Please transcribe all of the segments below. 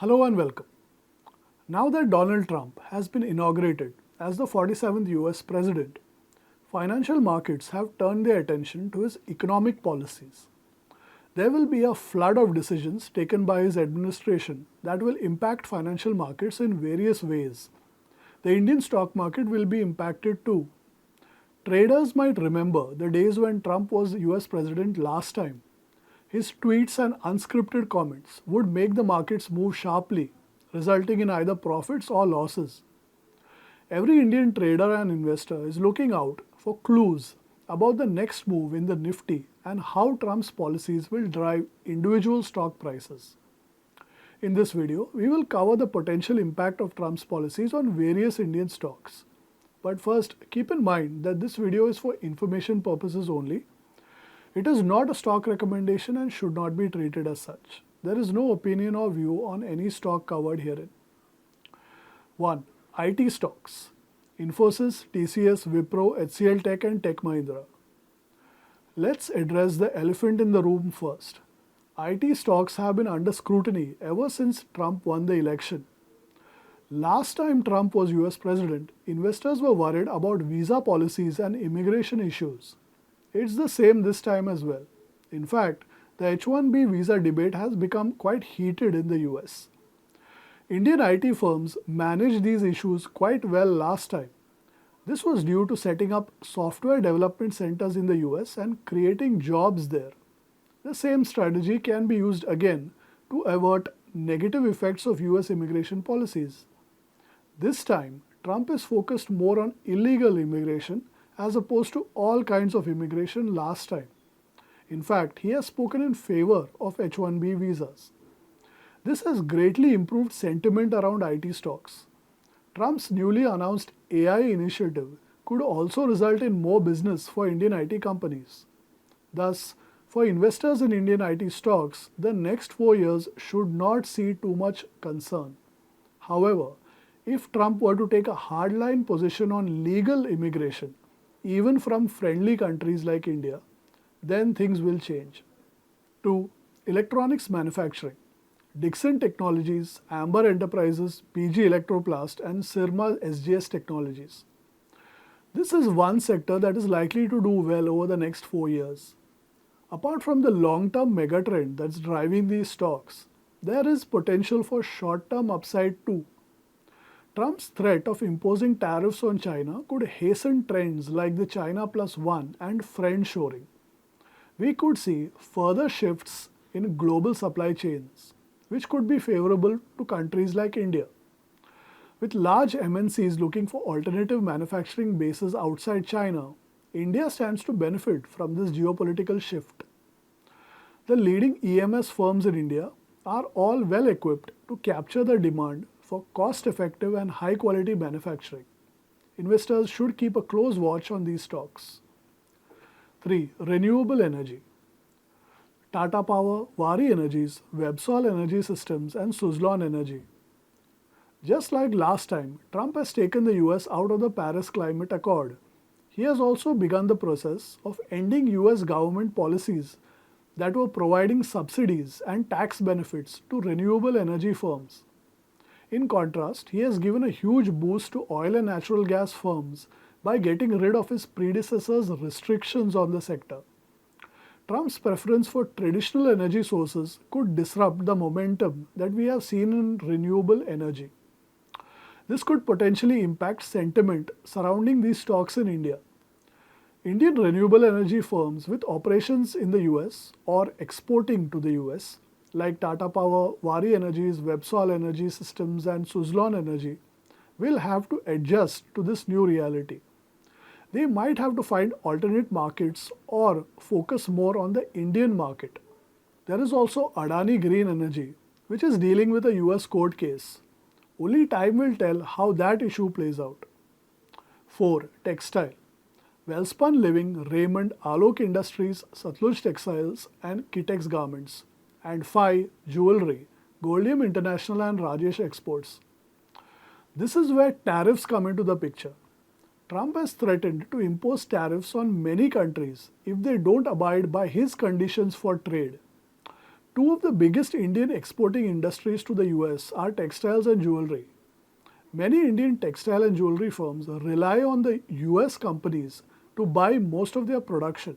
Hello and welcome. Now that Donald Trump has been inaugurated as the 47th US President, financial markets have turned their attention to his economic policies. There will be a flood of decisions taken by his administration that will impact financial markets in various ways. The Indian stock market will be impacted too. Traders might remember the days when Trump was US President last time. His tweets and unscripted comments would make the markets move sharply, resulting in either profits or losses. Every Indian trader and investor is looking out for clues about the next move in the Nifty and how Trump's policies will drive individual stock prices. In this video, we will cover the potential impact of Trump's policies on various Indian stocks. But first, keep in mind that this video is for information purposes only. It is not a stock recommendation and should not be treated as such. There is no opinion or view on any stock covered herein. 1. IT stocks. Infosys, TCS, Wipro, HCL Tech and Tech Mahindra. Let's address the elephant in the room first. IT stocks have been under scrutiny ever since Trump won the election. Last time Trump was US President, investors were worried about visa policies and immigration issues. It's the same this time as well. In fact, the H-1B visa debate has become quite heated in the US. Indian IT firms managed these issues quite well last time. This was due to setting up software development centers in the US and creating jobs there. The same strategy can be used again to avert negative effects of US immigration policies. This time, Trump is focused more on illegal immigration as opposed to all kinds of immigration last time. In fact, he has spoken in favor of H-1B visas. This has greatly improved sentiment around IT stocks. Trump's newly announced AI initiative could also result in more business for Indian IT companies. Thus, for investors in Indian IT stocks, the next 4 years should not see too much concern. However, if Trump were to take a hardline position on legal immigration, even from friendly countries like India, then things will change. 2. Electronics manufacturing. Dixon Technologies, Amber Enterprises, PG Electroplast and Syrma SGS Technologies. This is one sector that is likely to do well over the next 4 years. Apart from the long-term megatrend that's driving these stocks, there is potential for short-term upside too. Trump's threat of imposing tariffs on China could hasten trends like the China Plus One and friendshoring. We could see further shifts in global supply chains, which could be favorable to countries like India. With large MNCs looking for alternative manufacturing bases outside China, India stands to benefit from this geopolitical shift. The leading EMS firms in India are all well equipped to capture the demand for cost-effective and high-quality manufacturing. Investors should keep a close watch on these stocks. 3. Renewable energy. Tata Power, Waaree Energies, Websol Energy Systems and Suzlon Energy. Just like last time, Trump has taken the US out of the Paris Climate Accord. He has also begun the process of ending US government policies that were providing subsidies and tax benefits to renewable energy firms. In contrast, he has given a huge boost to oil and natural gas firms by getting rid of his predecessor's restrictions on the sector. Trump's preference for traditional energy sources could disrupt the momentum that we have seen in renewable energy. This could potentially impact sentiment surrounding these stocks in India. Indian renewable energy firms with operations in the US or exporting to the US, like Tata Power, Waaree Energies, Websol Energy Systems and Suzlon Energy, will have to adjust to this new reality. They might have to find alternate markets or focus more on the Indian market. There is also Adani Green Energy, which is dealing with a US court case. Only time will tell how that issue plays out. 4. Textile. Wellspun Living, Raymond, Alok Industries, Satluj Textiles and Kitex Garments. And 5. Jewelry, Goldium International and Rajesh Exports. This is where tariffs come into the picture. Trump has threatened to impose tariffs on many countries if they don't abide by his conditions for trade. Two of the biggest Indian exporting industries to the US are textiles and jewelry. Many Indian textile and jewelry firms rely on the US companies to buy most of their production.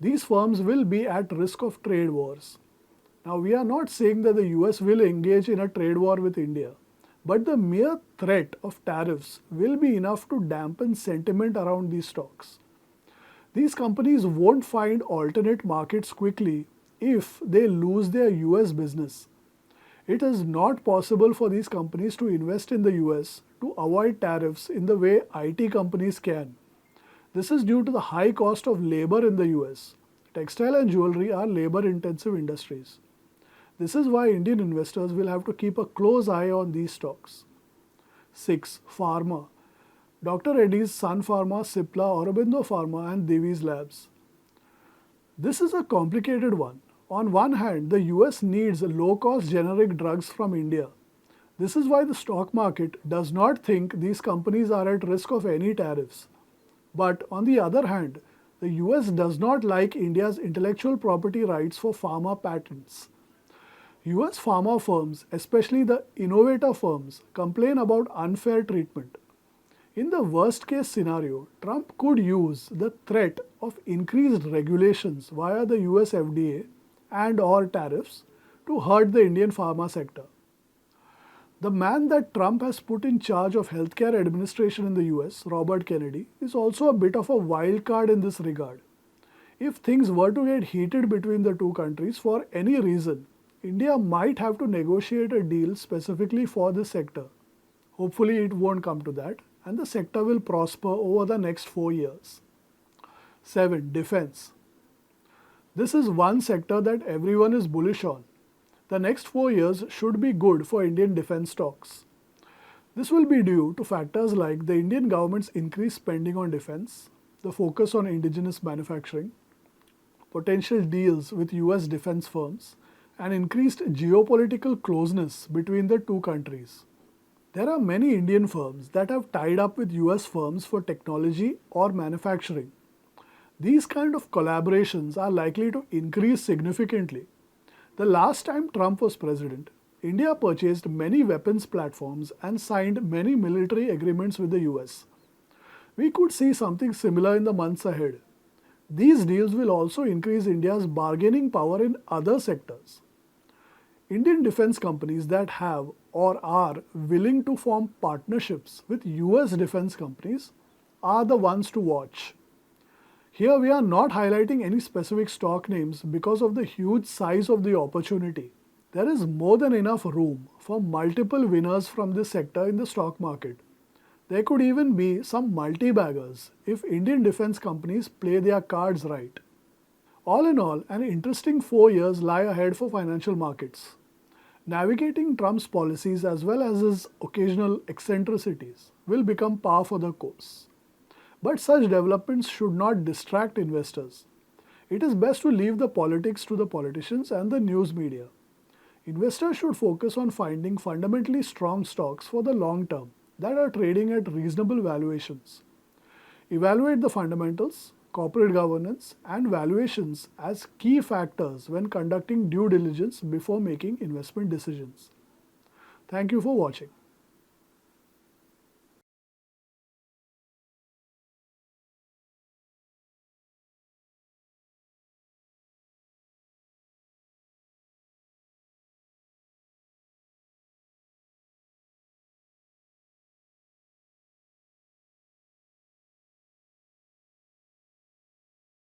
These firms will be at risk of trade wars. Now, we are not saying that the US will engage in a trade war with India, but the mere threat of tariffs will be enough to dampen sentiment around these stocks. These companies won't find alternate markets quickly if they lose their US business. It is not possible for these companies to invest in the US to avoid tariffs in the way IT companies can. This is due to the high cost of labor in the US. Textile and jewelry are labor intensive industries. This is why Indian investors will have to keep a close eye on these stocks. 6. Pharma. Dr. Reddy's, Sun Pharma, Cipla, Aurobindo Pharma and Divi's Labs. This is a complicated one. On one hand, the US needs low-cost generic drugs from India. This is why the stock market does not think these companies are at risk of any tariffs. But on the other hand, the US does not like India's intellectual property rights for pharma patents. US pharma firms, especially the innovator firms, complain about unfair treatment. In the worst case scenario, Trump could use the threat of increased regulations via the US FDA and/or tariffs to hurt the Indian pharma sector. The man that Trump has put in charge of healthcare administration in the US, Robert Kennedy, is also a bit of a wild card in this regard. If things were to get heated between the two countries for any reason, India might have to negotiate a deal specifically for this sector. Hopefully it won't come to that, and the sector will prosper over the next 4 years. 7. Defense. This is one sector that everyone is bullish on. The next 4 years should be good for Indian defense stocks. This will be due to factors like the Indian government's increased spending on defense, the focus on indigenous manufacturing, potential deals with US defense firms, and increased geopolitical closeness between the two countries. There are many Indian firms that have tied up with US firms for technology or manufacturing. These kind of collaborations are likely to increase significantly. The last time Trump was president, India purchased many weapons platforms and signed many military agreements with the US. We could see something similar in the months ahead. These deals will also increase India's bargaining power in other sectors. Indian defense companies that have or are willing to form partnerships with US defense companies are the ones to watch. Here we are not highlighting any specific stock names because of the huge size of the opportunity. There is more than enough room for multiple winners from this sector in the stock market. There could even be some multi-baggers if Indian defense companies play their cards right. All in all, an interesting 4 years lie ahead for financial markets. Navigating Trump's policies as well as his occasional eccentricities will become par for the course. But such developments should not distract investors. It is best to leave the politics to the politicians and the news media. Investors should focus on finding fundamentally strong stocks for the long term that are trading at reasonable valuations. Evaluate the fundamentals, corporate governance, and valuations as key factors when conducting due diligence before making investment decisions. Thank you for watching.